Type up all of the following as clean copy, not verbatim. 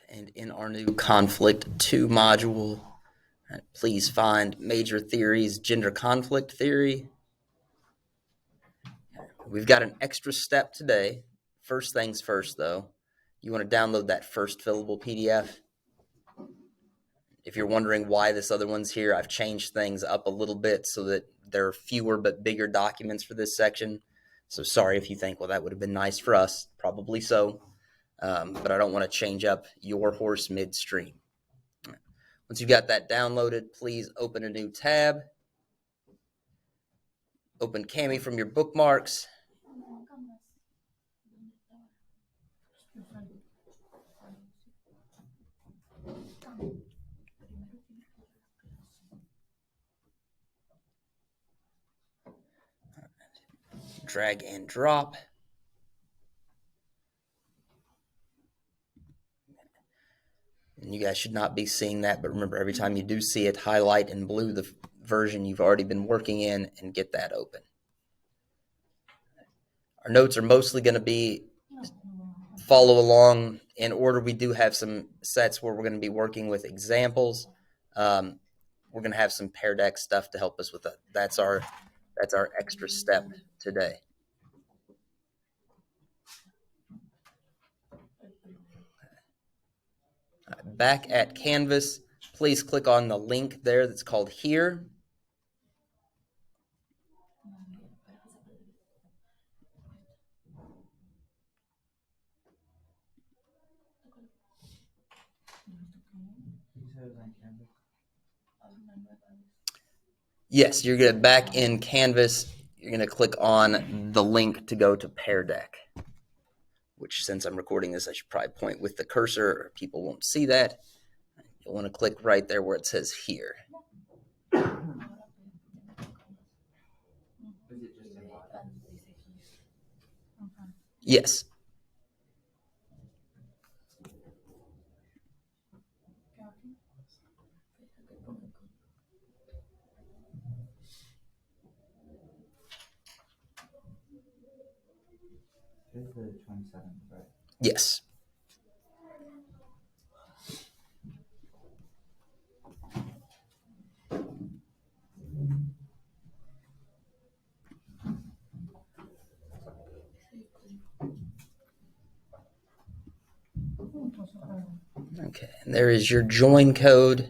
And in our new Conflict 2 module, please find major theories, gender conflict theory. We've got an extra step today. First things first, though, you want to download that first fillable PDF. If you're wondering why this other one's here, I've changed things up a little bit so that there are fewer but bigger documents for this section. So sorry if you think, well, that would have been nice for us. Probably so. But I don't want to change up your horse midstream. Once you've got that downloaded, please open a new tab. Open Cami from your bookmarks. Drag and drop. And you guys should not be seeing that, but remember, every time you do see it, highlight in blue the version you've already been working in and get that open. Our notes are mostly going to be follow along in order. We do have some sets where we're going to be working with examples. We're going to have some Pear Deck stuff to help us with that. That's our extra step today. Back at Canvas, please click on the link there that's called Here. Yes, you're going to back in Canvas. You're going to click on the link to go to Pear Deck, which, since I'm recording this, I should probably point with the cursor or people won't see that. You'll want to click right there where it says Here. Yes. This is the 27th, right? Yes. Okay, and there is your join code.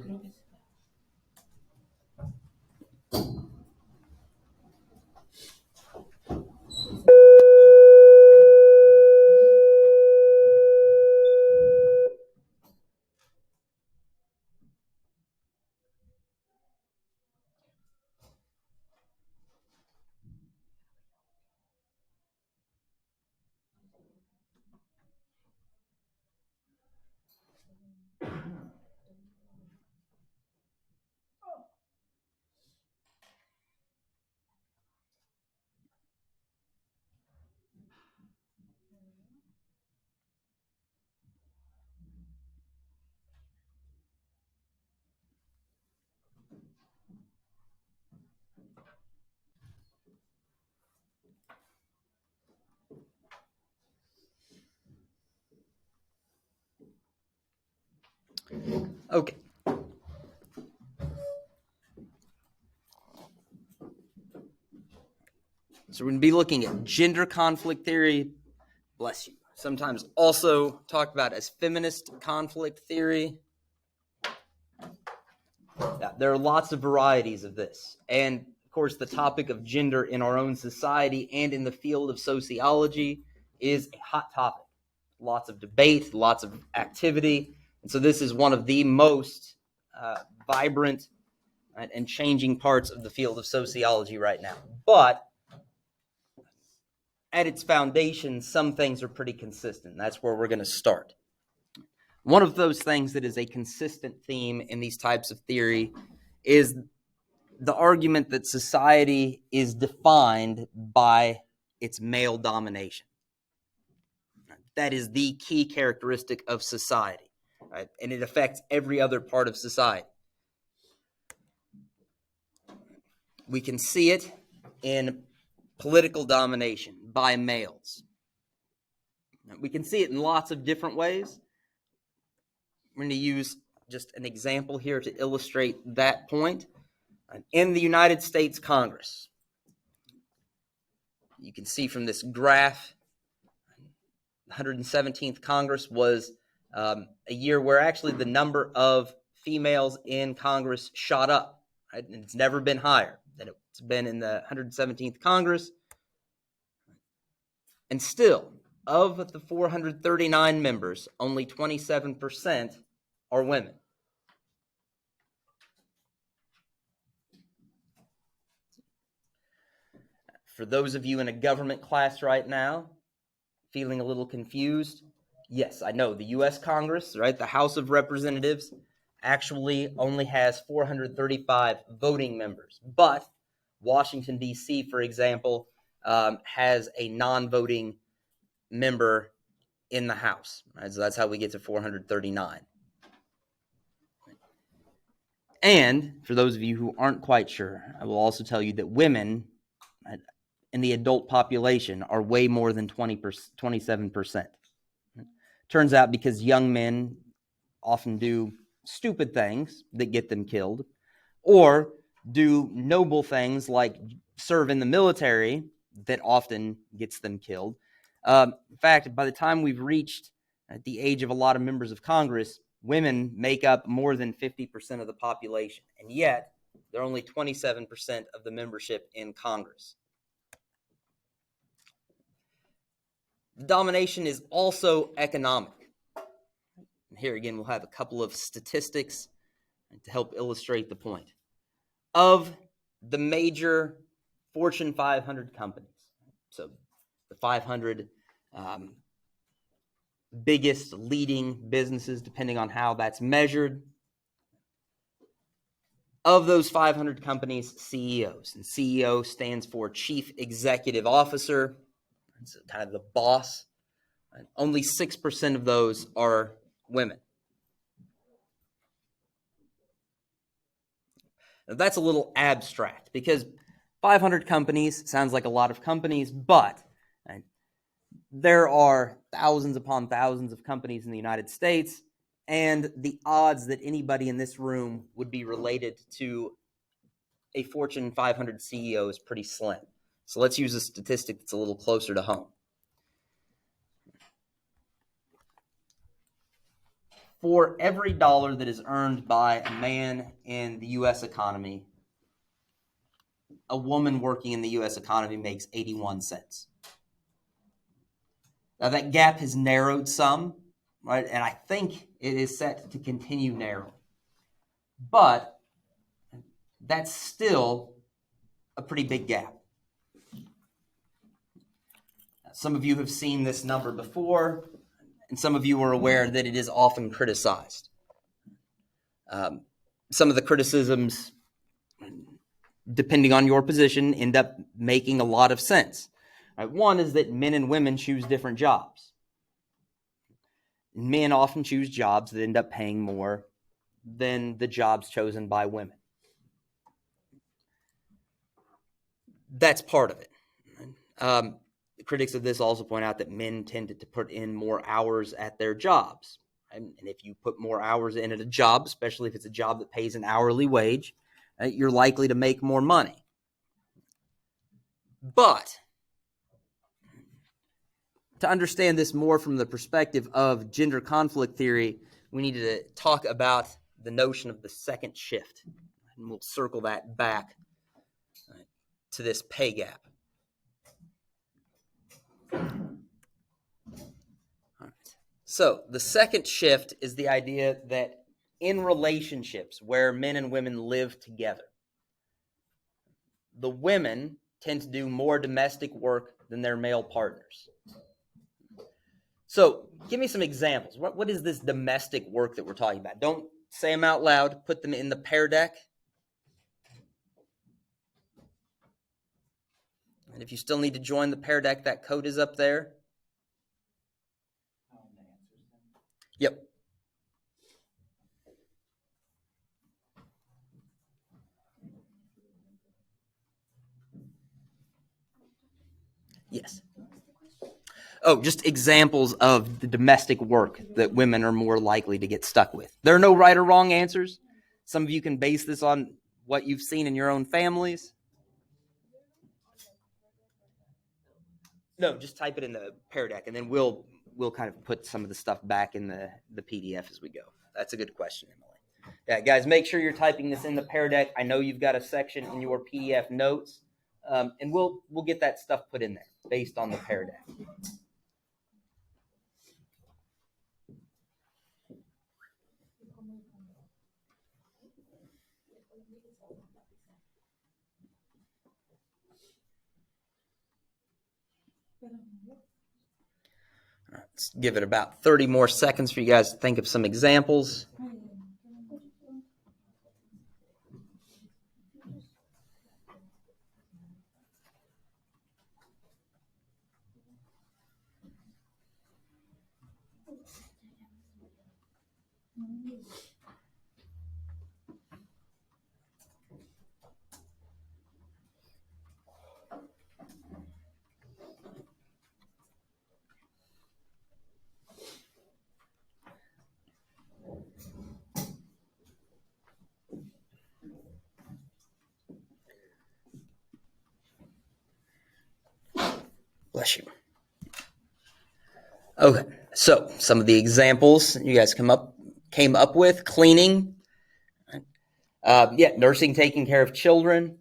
Okay. So we're going to be looking at gender conflict theory, bless you, sometimes also talked about as feminist conflict theory. Yeah, there are lots of varieties of this. And, of course, the topic of gender in our own society and in the field of sociology is a hot topic. Lots of debate, lots of activity. And so this is one of the most vibrant and changing parts of the field of sociology right now. But at its foundation, some things are pretty consistent. That's where we're going to start. One of those things that is a consistent theme in these types of theory is the argument that society is defined by its male domination. That is the key characteristic of society, right? And it affects every other part of society. We can see it in political domination by males. We can see it in lots of different ways. We're going to use just an example here to illustrate that point. In the United States Congress, you can see from this graph, the 117th Congress was a year where actually the number of females in Congress shot up. Right? And it's never been higher than it's been in the 117th Congress. And still, of the 439 members, only 27% are women. For those of you in a government class right now, feeling a little confused, yes, I know the U.S. Congress, right, the House of Representatives, actually only has 435 voting members. But Washington, D.C., for example, has a non-voting member in the House. Right? So that's how we get to 439. And for those of you who aren't quite sure, I will also tell you that women in the adult population are way more than 27%. Turns out because young men often do stupid things that get them killed, or do noble things like serve in the military that often gets them killed. In fact, by the time we've reached the age of a lot of members of Congress, women make up more than 50% of the population, and yet they're only 27% of the membership in Congress. The domination is also economic. And here again, we'll have a couple of statistics to help illustrate the point. Of the major Fortune 500 companies, so the 500 biggest leading businesses, depending on how that's measured, of those 500 companies, CEOs, and CEO stands for Chief Executive Officer. It's kind of the boss. Only 6% of those are women. Now, that's a little abstract because 500 companies sounds like a lot of companies, but there are thousands upon thousands of companies in the United States, and the odds that anybody in this room would be related to a Fortune 500 CEO is pretty slim. So let's use a statistic that's a little closer to home. For every dollar that is earned by a man in the U.S. economy, a woman working in the U.S. economy makes 81 cents. Now, that gap has narrowed some, right? And I think it is set to continue narrowing. But that's still a pretty big gap. Some of you have seen this number before, and some of you are aware that it is often criticized. Some of the criticisms, depending on your position, end up making a lot of sense. Right? One is that men and women choose different jobs. Men often choose jobs that end up paying more than the jobs chosen by women. That's part of it. The critics of this also point out that men tended to put in more hours at their jobs. And if you put more hours in at a job, especially if it's a job that pays an hourly wage, you're likely to make more money. But to understand this more from the perspective of gender conflict theory, we need to talk about the notion of the second shift. And we'll circle that back to this pay gap. So the second shift is the idea that in relationships where men and women live together, the women tend to do more domestic work than their male partners. So give me some examples. What is this domestic work that we're talking about? Don't say them out loud. Put them in the Pear Deck. And if you still need to join the Pear Deck, that code is up there. Yep. Yes. Oh, just examples of the domestic work that women are more likely to get stuck with. There are no right or wrong answers. Some of you can base this on what you've seen in your own families. No, just type it in the Pear Deck, and then we'll kind of put some of the stuff back in the PDF as we go. That's a good question, Emily. Yeah, guys, make sure you're typing this in the Pear Deck. I know you've got a section in your PDF notes, and we'll get that stuff put in there based on the Pear Deck. Let's give it about 30 more seconds for you guys to think of some examples. Bless you. Okay, so some of the examples you guys came up with: cleaning, nursing, taking care of children,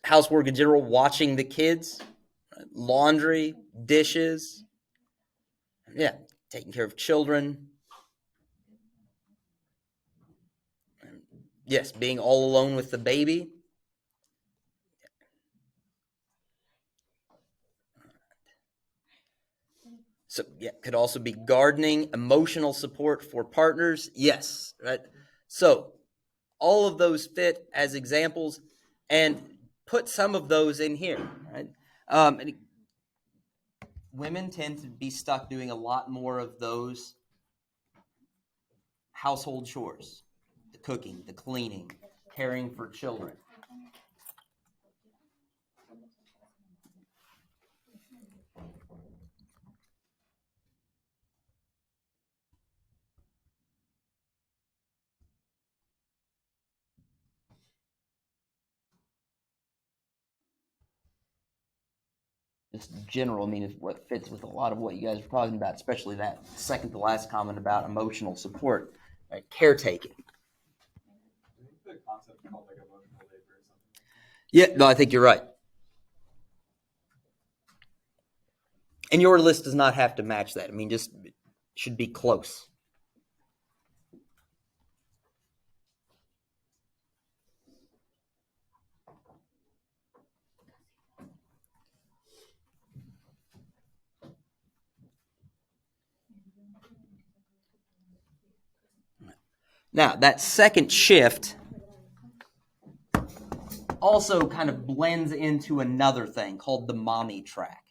housework in general, watching the kids, laundry, dishes, taking care of children. Yes, being all alone with the baby. So, could also be gardening, emotional support for partners. Yes, right? So, all of those fit as examples, and put some of those in here, right? And women tend to be stuck doing a lot more of those household chores: the cooking, the cleaning, caring for children. Just general, I mean, is what fits with a lot of what you guys are talking about, especially that second to last comment about emotional support, right? Caretaking. The concept called like emotional labor or something. Yeah, no, I think you're right. And your list does not have to match that. I mean, just should be close. Now, that second shift also kind of blends into another thing called the mommy track.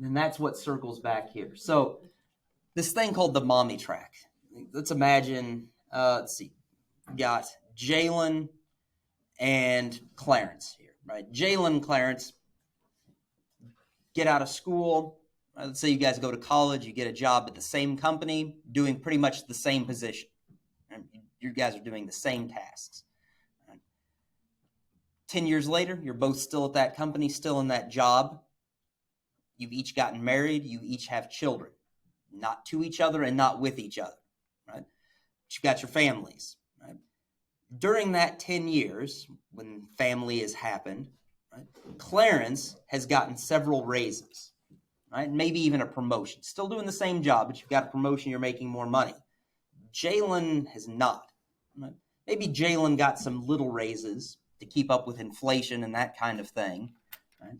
And that's what circles back here. So, this thing called the mommy track. Let's imagine, let's see, got Jalen and Clarence here, right? Jalen, Clarence, get out of school. Let's say you guys go to college, you get a job at the same company, doing pretty much the same position. And you guys are doing the same tasks. 10 years later, you're both still at that company, still in that job. You've each gotten married. You each have children, not to each other and not with each other, right? But you've got your families, right? During that 10 years, when family has happened, right, Clarence has gotten several raises, right? Maybe even a promotion. Still doing the same job, but you've got a promotion, you're making more money. Jalen has not. Right? Maybe Jalen got some little raises to keep up with inflation and that kind of thing, right?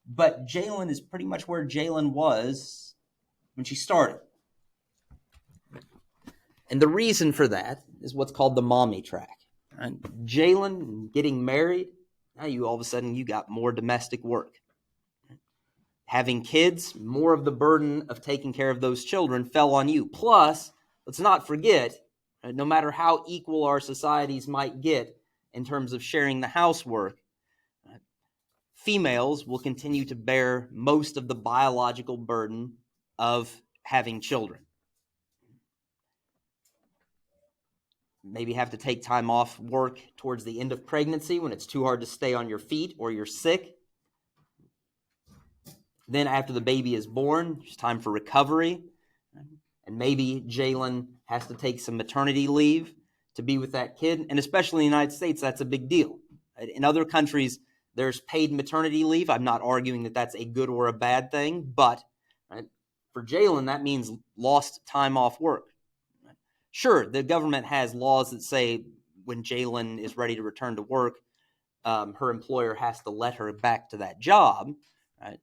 But Jalen is pretty much where Jalen was when she started. And the reason for that is what's called the mommy track. Right? Jalen getting married, now you all of a sudden you got more domestic work. Having kids, more of the burden of taking care of those children fell on you. Plus, let's not forget, no matter how equal our societies might get in terms of sharing the housework, females will continue to bear most of the biological burden of having children. Maybe have to take time off work towards the end of pregnancy when it's too hard to stay on your feet or you're sick. Then after the baby is born, it's time for recovery. And maybe Jalen has to take some maternity leave to be with that kid. And especially in the United States, that's a big deal. In other countries, there's paid maternity leave. I'm not arguing that that's a good or a bad thing, but for Jalen, that means lost time off work. Sure, the government has laws that say when Jalen is ready to return to work, her employer has to let her back to that job, right?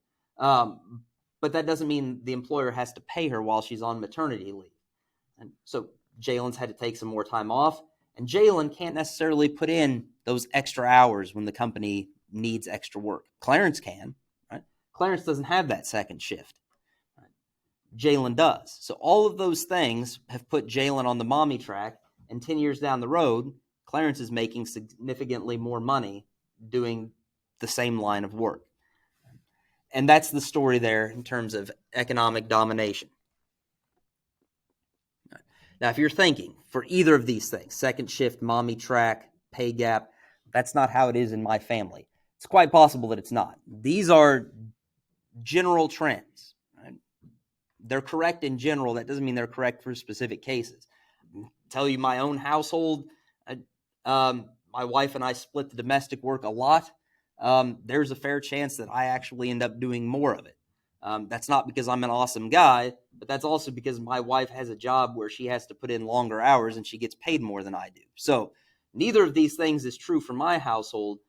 But that doesn't mean the employer has to pay her while she's on maternity leave. And so Jalen's had to take some more time off, and Jalen can't necessarily put in those extra hours when the company needs extra work. Clarence can, right? Clarence doesn't have that second shift. Jalen does. So all of those things have put Jalen on the mommy track, and 10 years down the road, Clarence is making significantly more money doing the same line of work. And that's the story there in terms of economic domination. Now, if you're thinking for either of these things, second shift, mommy track, pay gap, that's not how it is in my family. It's quite possible that it's not. These are general trends. Right? They're correct in general. That doesn't mean they're correct for specific cases. I'll tell you my own household, my wife and I split the domestic work a lot. There's a fair chance that I actually end up doing more of it. That's not because I'm an awesome guy, but that's also because my wife has a job where she has to put in longer hours and she gets paid more than I do. So neither of these things is true for my household,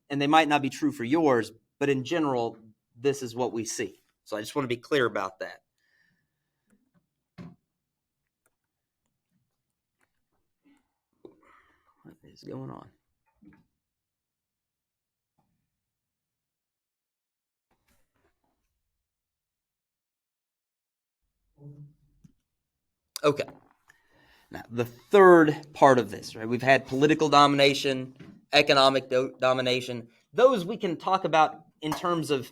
and they might not be true for yours, but in general, this is what we see. So I just want to be clear about that. What is going on? Okay. Now, the third part of this, right? We've had political domination, economic domination. Those we can talk about in terms of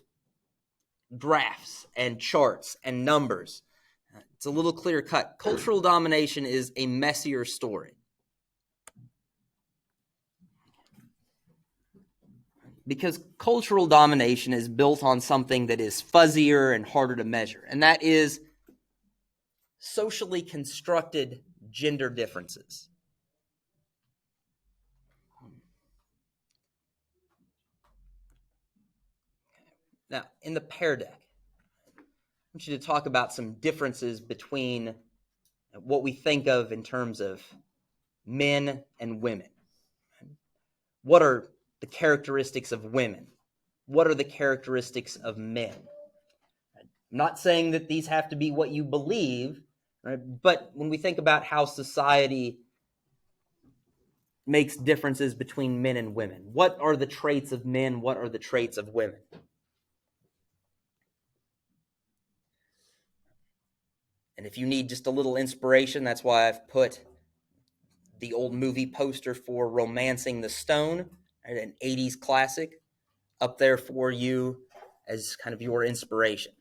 graphs and charts and numbers. It's a little clear cut. Cultural domination is a messier story. Because cultural domination is built on something that is fuzzier and harder to measure, and that is socially constructed gender differences. Now, in the Pear Deck, I want you to talk about some differences between what we think of in terms of men and women. What are the characteristics of women? What are the characteristics of men? I'm not saying that these have to be what you believe, right? But when we think about how society makes differences between men and women, what are the traits of men? What are the traits of women? And if you need just a little inspiration, that's why I've put the old movie poster for Romancing the Stone, right, an 80s classic, up there for you as kind of your inspiration.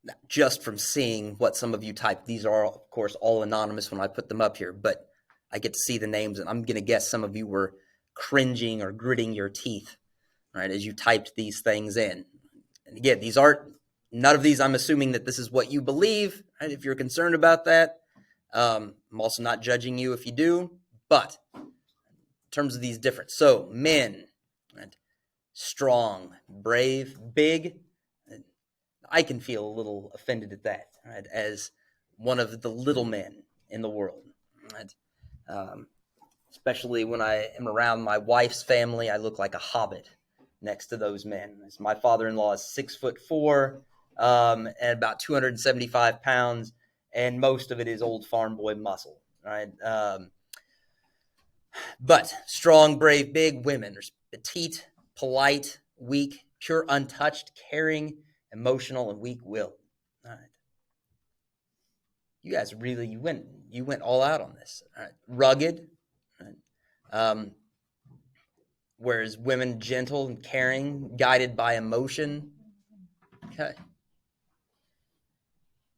Now, just from seeing what some of you typed, these are, of course, all anonymous when I put them up here, but I get to see the names, and I'm going to guess some of you were cringing or gritting your teeth, right, as you typed these things in. And again, these aren't, none of these, I'm assuming that this is what you believe, right, if you're concerned about that. I'm also not judging you if you do, but in terms of these different, so men, right, strong, brave, big, I can feel a little offended at that, right, as one of the little men in the world, right? Especially when I am around my wife's family, I look like a hobbit next to those men. As my father-in-law is 6'4", and about 275 pounds, and most of it is old farm boy muscle, right? But strong, brave, big women are petite, polite, weak, pure, untouched, caring, emotional, and weak-willed. All right. You guys really, you went all out on this. All right. Rugged, right? Whereas women, gentle and caring, guided by emotion. Okay.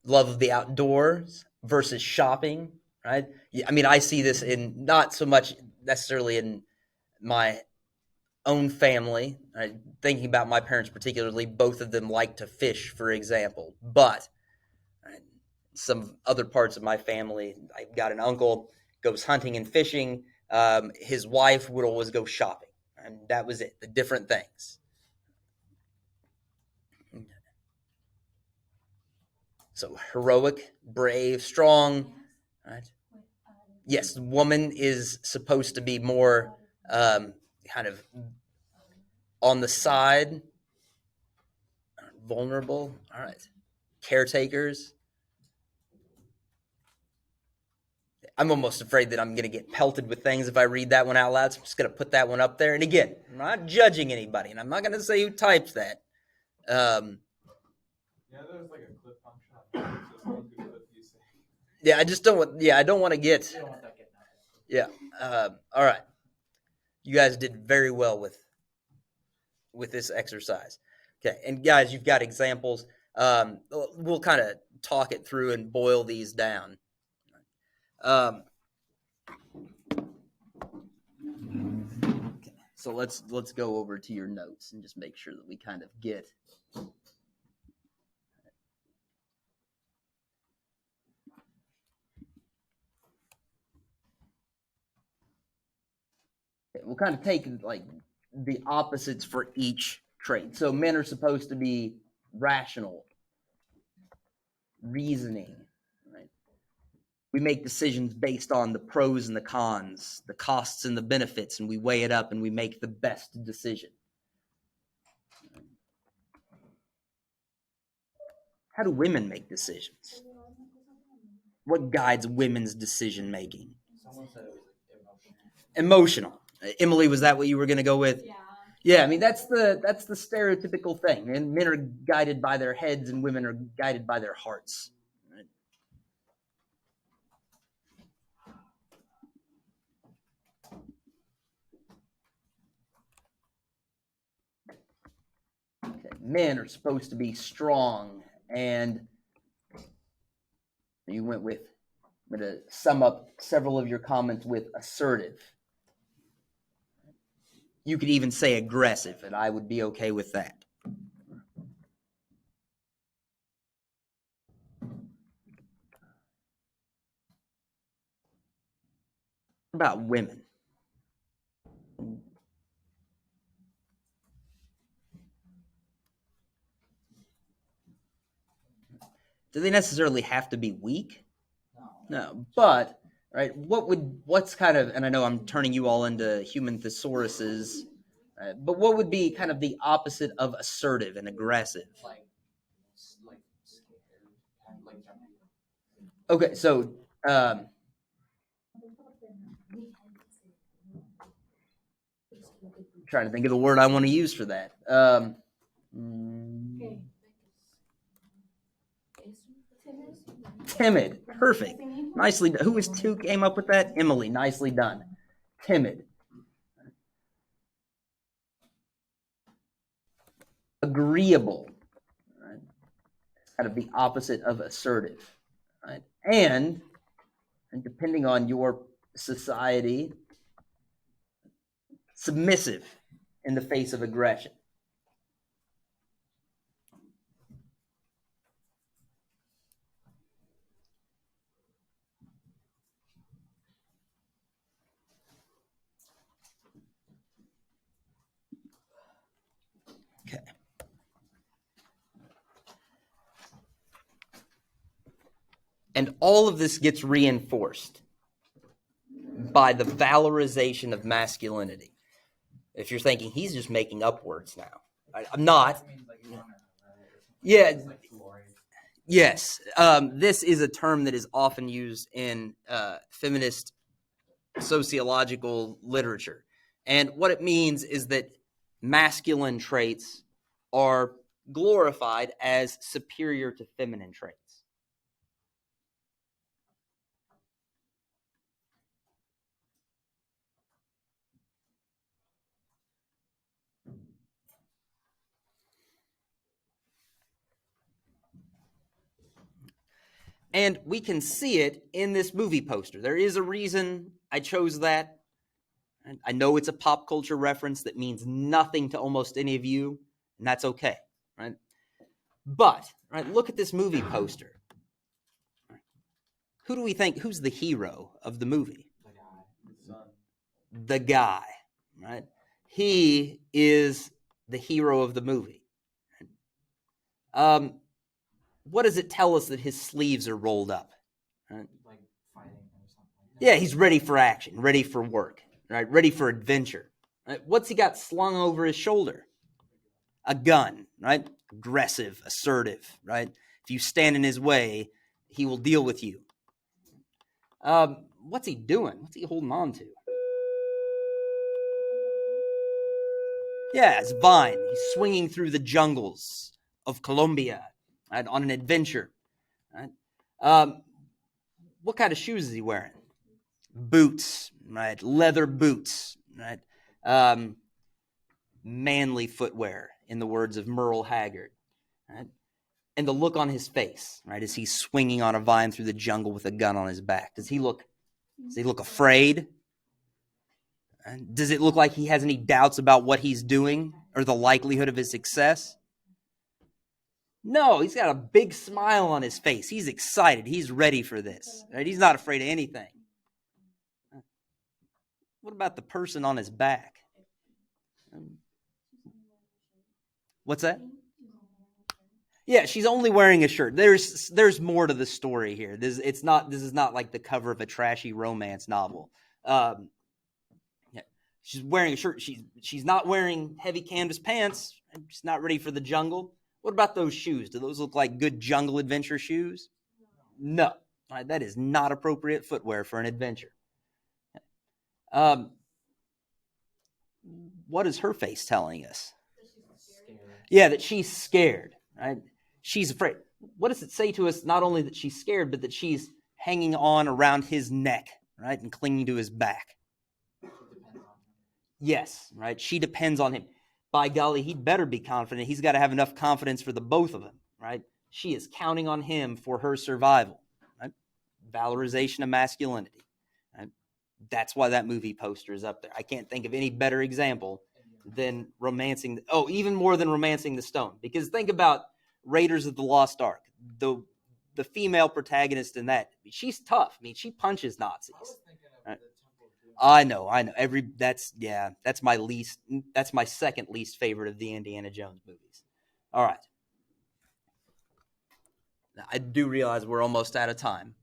Love of the outdoors versus shopping, right? Yeah, I mean, I see this in not so much necessarily in my own family. Right? Thinking about my parents particularly, both of them like to fish, for example. But right, some other parts of my family, I've got an uncle goes hunting and fishing. His wife would always go shopping, and that was it. The different things. So heroic, brave, strong. Right? Yes, woman is supposed to be more kind of on the side, vulnerable. All right. Caretakers. I'm almost afraid that I'm going to get pelted with things if I read that one out loud. So I'm just going to put that one up there. And again, I'm not judging anybody, and I'm not going to say who types that. Yeah, there's like a clip function on YouTube, so someone could clip you saying. Yeah, I just don't want. Yeah, I don't want to get. You don't want that getting out. Yeah. All right. You guys did very well with this exercise. Okay, and guys, you've got examples. We'll kind of talk it through and boil these down. Okay, so let's go over to your notes and just make sure that we kind of get. We'll kind of take like the opposites for each trait. So men are supposed to be rational, reasoning, right? We make decisions based on the pros and the cons, the costs and the benefits, and we weigh it up and we make the best decision. How do women make decisions? What guides women's decision making? Someone said it was emotional. Emotional. Emily, was that what you were going to go with? Yeah. Yeah, I mean that's the stereotypical thing. And men are guided by their heads, and women are guided by their hearts. Right? Okay. Men are supposed to be strong, and you went with. I'm going to sum up several of your comments with assertive. You could even say aggressive, and I would be okay with that. What about women? Do they necessarily have to be weak? No, but right, what's kind of, and I know I'm turning you all into human thesauruses, but what would be kind of the opposite of assertive and aggressive? Like scared, kind of like jumping. Okay, so trying to think of the word I want to use for that. Timid. Perfect. Nicely done. Who came up with that? Emily. Nicely done. Timid. Agreeable. Right? kind of the opposite of assertive, right? And depending on your society, submissive in the face of aggression. Okay. And all of this gets reinforced by the valorization of masculinity. If you're thinking he's just making up words now, I'm not. Yeah. Yes. This is a term that is often used in feminist sociological literature. And what it means is that masculine traits are glorified as superior to feminine traits. And we can see it in this movie poster. There is a reason I chose that. And I know it's a pop culture reference that means nothing to almost any of you, and that's okay, right? But, right, look at this movie poster. Who do we think, who's the hero of the movie? The guy, right? He is the hero of the movie. What does it tell us that his sleeves are rolled up? Right? Like fighting or something. Yeah, he's ready for action, ready for work, right? Ready for adventure. Right? What's he got slung over his shoulder? A gun, right? Aggressive, assertive, right? If you stand in his way, he will deal with you. What's he doing? What's he holding on to? Yeah, it's Vine. He's swinging through the jungles of Colombia, right, on an adventure. Right? What kind of shoes is he wearing? Boots, right? Leather boots, right? Manly footwear, in the words of Merle Haggard. Right? And the look on his face, right, as he's swinging on a vine through the jungle with a gun on his back. Does he look afraid? Does it look like he has any doubts about what he's doing or the likelihood of his success? No, he's got a big smile on his face. He's excited. He's ready for this. Right? He's not afraid of anything. What about the person on his back? What's that? Yeah, she's only wearing a shirt. There's more to the story here. This is not like the cover of a trashy romance novel. She's wearing a shirt. She's not wearing heavy canvas pants. She's not ready for the jungle. What about those shoes? Do those look like good jungle adventure shoes? No. All right, that is not appropriate footwear for an adventure. What is her face telling us? Yeah, that she's scared. Right? She's afraid. What does it say to us? Not only that she's scared, but that she's hanging on around his neck, right, and clinging to his back. Yes, right. She depends on him. By golly, he'd better be confident. He's got to have enough confidence for the both of them, right? She is counting on him for her survival, right? Valorization of masculinity. Right? That's why that movie poster is up there. I can't think of any better example than romancing. Even more than Romancing the Stone. Because think about Raiders of the Lost Ark. The female protagonist in that, she's tough. I mean, she punches Nazis. Right? I know. That's my second least favorite of the Indiana Jones movies. All right. Now, I do realize we're almost out of time.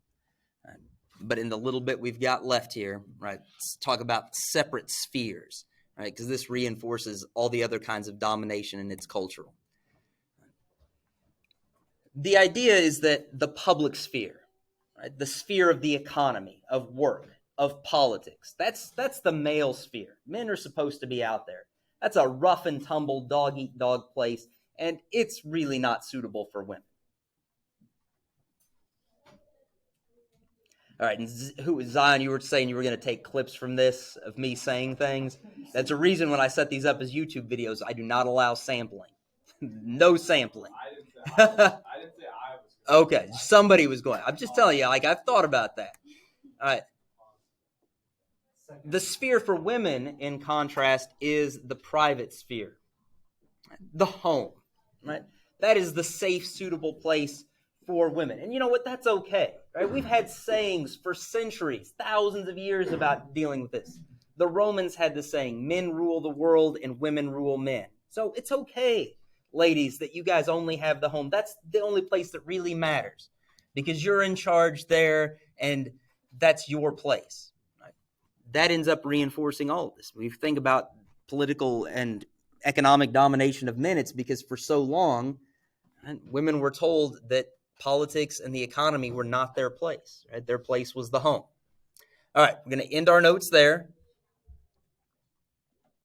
But in the little bit we've got left here, right, let's talk about separate spheres, right? Because this reinforces all the other kinds of domination and it's cultural. The idea is that the public sphere, right, the sphere of the economy, of work, of politics, that's the male sphere. Men are supposed to be out there. That's a rough and tumble dog-eat-dog place, and it's really not suitable for women. All right, and Zion, you were saying you were going to take clips from this of me saying things. That's a reason when I set these up as YouTube videos, I do not allow sampling. No sampling. I didn't say I Okay, somebody was going. I'm just telling you, like, I've thought about that. All right. The sphere for women, in contrast, is the private sphere, the home, right? That is the safe, suitable place for women. And you know what? That's okay, right? We've had sayings for centuries, thousands of years about dealing with this. The Romans had the saying, men rule the world and women rule men. So it's okay, ladies, that you guys only have the home. That's the only place that really matters because you're in charge there and that's your place. Right? That ends up reinforcing all of this. When you think about political and economic domination of men, it's because for so long, women were told that politics and the economy were not their place. Right? Their place was the home. All right, we're going to end our notes there.